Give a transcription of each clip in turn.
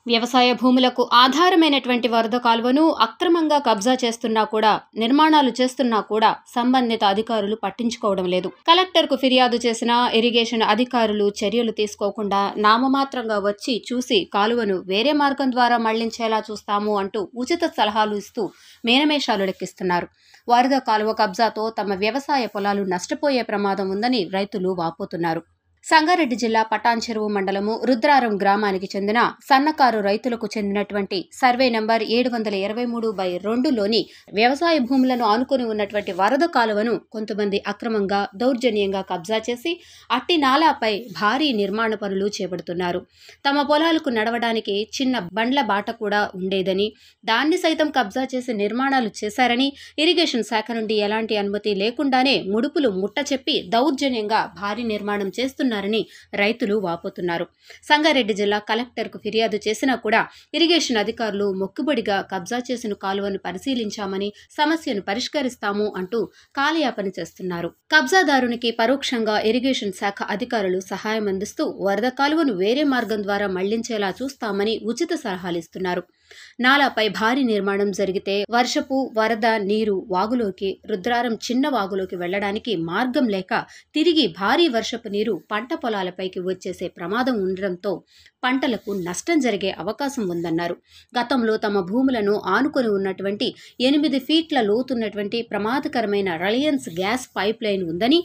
వ్యవసాయ భూములకు ఆధారమైనటువంటి వరద కాలువను అక్రమంగా కబ్జా చేస్తున్నా కూడా నిర్మాణాలు చేస్తున్నా కూడా సంబంధిత అధికారులు పట్టించుకోవడం లేదు. కలెక్టర్కు ఫిర్యాదు చేసిన ఇరిగేషన్ అధికారులు చర్యలు తీసుకోకుండా నామమాత్రంగా వచ్చి చూసి కాలువను వేరే మార్గం ద్వారా మళ్లించేలా చూస్తాము అంటూ ఉచిత సలహాలు ఇస్తూ మేనమేషాలు లెక్కిస్తున్నారు. వరద కాలువ కబ్జాతో తమ వ్యవసాయ పొలాలు నష్టపోయే ప్రమాదం ఉందని రైతులు వాపోతున్నారు. సంగారెడ్డి జిల్లా పటాన్ చెరువు మండలము రుద్రారం గ్రామానికి చెందిన సన్నకారు రైతులకు చెందినటువంటి సర్వే నంబర్ 723/2లోని వ్యవసాయ భూములను ఆనుకుని ఉన్నటువంటి వరద కాలువను కొంతమంది అక్రమంగా దౌర్జన్యంగా కబ్జా చేసి అట్టి నాలాపై భారీ నిర్మాణ పనులు చేపడుతున్నారు. తమ పొలాలకు నడవడానికి చిన్న బండ్ల బాట కూడా ఉండేదని, దాన్ని సైతం కబ్జా చేసి నిర్మాణాలు చేశారని, ఇరిగేషన్ శాఖ నుండి ఎలాంటి అనుమతి లేకుండానే ముడుపులు ముట్టచెప్పి దౌర్జన్యంగా భారీ నిర్మాణం చేస్తున్నారు రైతులు వాపోతున్నారు. సంగారెడ్డి జిల్లా కలెక్టర్కు ఫిర్యాదు చేసినా కూడా ఇరిగేషన్ అధికారులు మొక్కుబడిగా కబ్జా చేసిన కాలువను పరిశీలించామని, సమస్యను పరిష్కరిస్తాము అంటూ కాలయాపన చేస్తున్నారు. కబ్జాదారునికి పరోక్షంగా ఇరిగేషన్ శాఖ అధికారులు సహాయం అందిస్తూ వరద కాలువను వేరే మార్గం ద్వారా మళ్లించేలా చూస్తామని ఉచిత సలహాలిస్తున్నారు. నాలాపై భారీ నిర్మాణం జరిగితే వర్షపు వరద నీరు వాగులోకి, రుద్రారం చిన్న వాగులోకి వెళ్లడానికి మార్గం లేక తిరిగి భారీ వర్షపు నీరు పంట పొలాలపైకి వచ్చేసే ప్రమాదం ఉండడంతో పంటలకు నష్టం జరిగే అవకాశం ఉందన్నారు. గతంలో తమ భూములను ఆనుకొని ఉన్నటువంటి 8 ఫీట్ల లోతున్నటువంటి ప్రమాదకరమైన రిలయన్స్ గ్యాస్ పైప్ లైన్ ఉందని,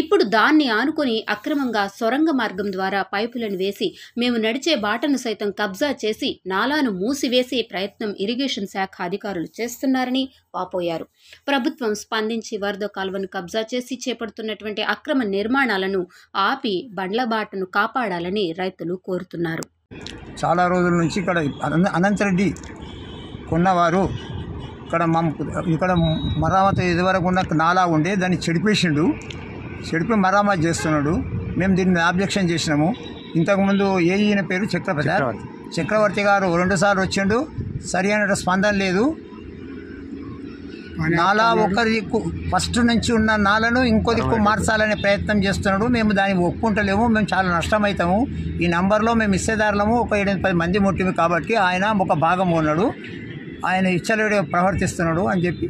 ఇప్పుడు దాన్ని ఆనుకొని అక్రమంగా సొరంగ మార్గం ద్వారా పైపులను వేసి మేము నడిచే బాటను సైతం కబ్జా చేసి నాలాను మూసివేసే ప్రయత్నం ఇరిగేషన్ శాఖ అధికారులు చేస్తున్నారని వాపోయారు. ప్రభుత్వం స్పందించి వరద కాలువను కబ్జా చేసి చేపడుతున్నటువంటి అక్రమ నిర్మాణాలను ఆపి బండ్ల బాటను కాపాడాలని రైతులు కోరుతున్నారు. చాలా రోజుల నుంచి ఇక్కడ అనంతరెడ్డి కొన్నవారు ఇక్కడ మరామతు ఇదివరకు ఉన్న నాలా ఉండే దాన్ని చెడిపి మరామతు చేస్తున్నాడు. మేము దీన్ని ఆబ్జెక్షన్ చేసినాము. ఇంతకుముందు ఈయన పేరు చక్రవర్తి గారు 2 సార్లు వచ్చిండు, సరి అయిన స్పందన లేదు. నాలా ఒకరి ఫస్ట్ నుంచి ఉన్న నాలను ఇంకో దిక్కు మార్చాలనే ప్రయత్నం చేస్తున్నాడు. మేము దాన్ని ఒప్పుకుంటలేము. మేము చాలా నష్టమవుతాము. ఈ నంబర్లో మేము ఇచ్చేదారులము ఒక 7-10 మంది ముట్టిమి కాబట్టి ఆయన ఒక భాగం ఉన్నాడు, ఆయన ఇచ్చలేడు ప్రవర్తిస్తున్నాడు అని చెప్పి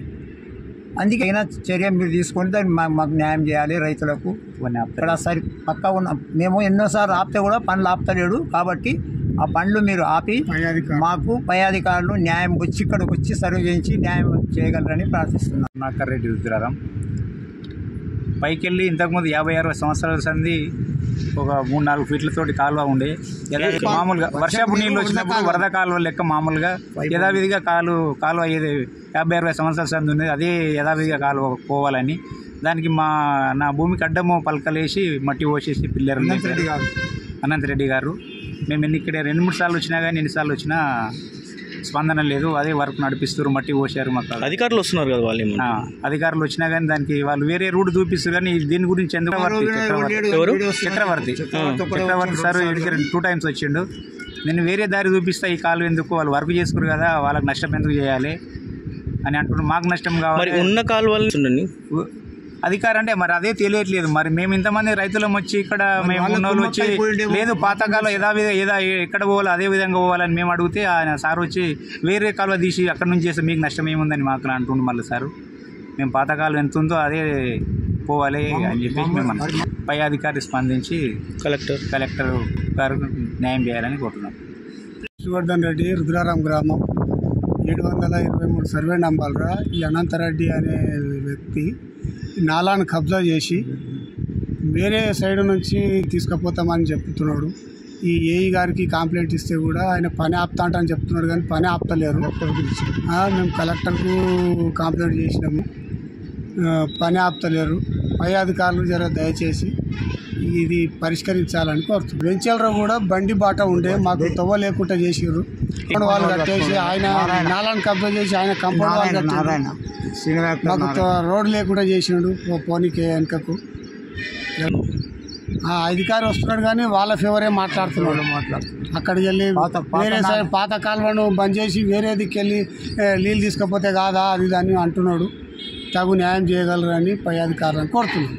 అందుకే అయినా చర్య మీరు తీసుకొని దాన్ని మాకు న్యాయం చేయాలి రైతులకు. ఇక్కడ సరి పక్కా ఉన్న మేము ఎన్నోసార్లు ఆపితే కూడా పనులు ఆపుతలేడు కాబట్టి ఆ పనులు మీరు ఆపి మాకు పై అధికారులు న్యాయం వచ్చి ఇక్కడికి వచ్చి సర్వ్ చేయించి న్యాయం చేయగలరని ప్రార్థిస్తున్నాం. నాకరెడ్డి రుద్రారం పైకెళ్ళి ఇంతకుముందు 50-60 సంవత్సరాల సంది ఒక 3-4 ఫీట్లతోటి కాలువ ఉండే. మామూలుగా వర్షపు నీళ్ళు వచ్చినప్పుడు వరద కాలువ లెక్క మామూలుగా యథావిధిగా కాలువ ఏది 50-60 సంవత్సరాల సంది ఉంది, అదే యథావిధిగా కాలువ పోవాలని దానికి నా భూమికి అడ్డము పలకలేసి మట్టి పోసేసి పిల్లర్ అనంతరెడ్డి గారు మేము ఇక్కడ 2-3 సార్లు వచ్చినా కానీ ఎన్నిసార్లు వచ్చినా స్పందన లేదు. అదే వర్క్ నడిపిస్తారు, మట్టి పోసారు. మాకు అధికారులు వస్తున్నారు కదా, వాళ్ళు అధికారులు వచ్చినా కానీ దానికి వాళ్ళు వేరే రూట్ చూపిస్తారు. కానీ దీని గురించి చక్రవర్తి సార్ 2 టైమ్స్ వచ్చిండు. నేను వేరే దారి చూపిస్తా, ఈ కాలు ఎందుకు, వాళ్ళు వర్క్ చేసుకున్నారు కదా, వాళ్ళకి నష్టం ఎందుకు చేయాలి అని అంటున్నారు. మాకు నష్టం కావాలి. ఉన్న కాలువలు అధికారం అంటే మరి అదే తెలియట్లేదు. మరి మేము ఇంతమంది రైతులం వచ్చి ఇక్కడ మేము ఉన్నోళ్ళు వచ్చి లేదు పాతకాలం ఎక్కడ పోవాలో అదే విధంగా పోవాలని మేము అడిగితే ఆయన సార్ వచ్చి వేరే కాలువ తీసి అక్కడ నుంచి చేస్తే మీకు నష్టం ఏముందని మాకు అంటుండు. మళ్ళీ సారు మేము పాతకాలం ఎంత ఉందో అదే పోవాలి అని చెప్పేసి మేము పై అధికారి స్పందించి కలెక్టర్ గారు న్యాయం చేయాలని కోరుతున్నాం. విష్ణువర్ధన్ రెడ్డి, రుద్రారం గ్రామం, 723 సర్వే నంబర్గా ఈ అనంతరెడ్డి అనే వ్యక్తి నాలాను కబ్జా చేసి వేరే సైడ్ నుంచి తీసుకుపోతామని చెప్తున్నాడు. ఈ ఏఈ గారికి కంప్లైంట్ ఇస్తే కూడా ఆయన పని ఆపుతాంటని చెప్తున్నాడు, కానీ పని ఆపుతలేరు. మేము కలెక్టర్కు కంప్లైంట్ చేసినాము, పని ఆపుతలేరు. పై అధికారులు దయచేసి ఇది పరిష్కరించాలని కోరుతున్నాం. వెంచలరా కూడా బండి బాట ఉండే, మాకు తవ్వ లేకుండా చేసిర్రు. వాళ్ళు కట్టేసి ఆయన నాలాను కబ్జా చేసి ఆయన కంపౌండ్ వాళ్ళు కట్టారు. మాకు రోడ్డు లేకుండా చేసిండు పోనీకి వెనుకకు. అధికారి వస్తున్నాడు కానీ వాళ్ళ ఫేవరే మాట్లాడుతున్నాడు. అక్కడికి వెళ్ళి వేరే సైడ్ పాత కాలువను బంద్ చేసి వేరే దిక్కు వెళ్ళి నీళ్ళు తీసుకపోతే కాదా అది దాన్ని అంటున్నాడు. తగు న్యాయం చేయగలరని పై అధికారులను కోరుతున్నాడు.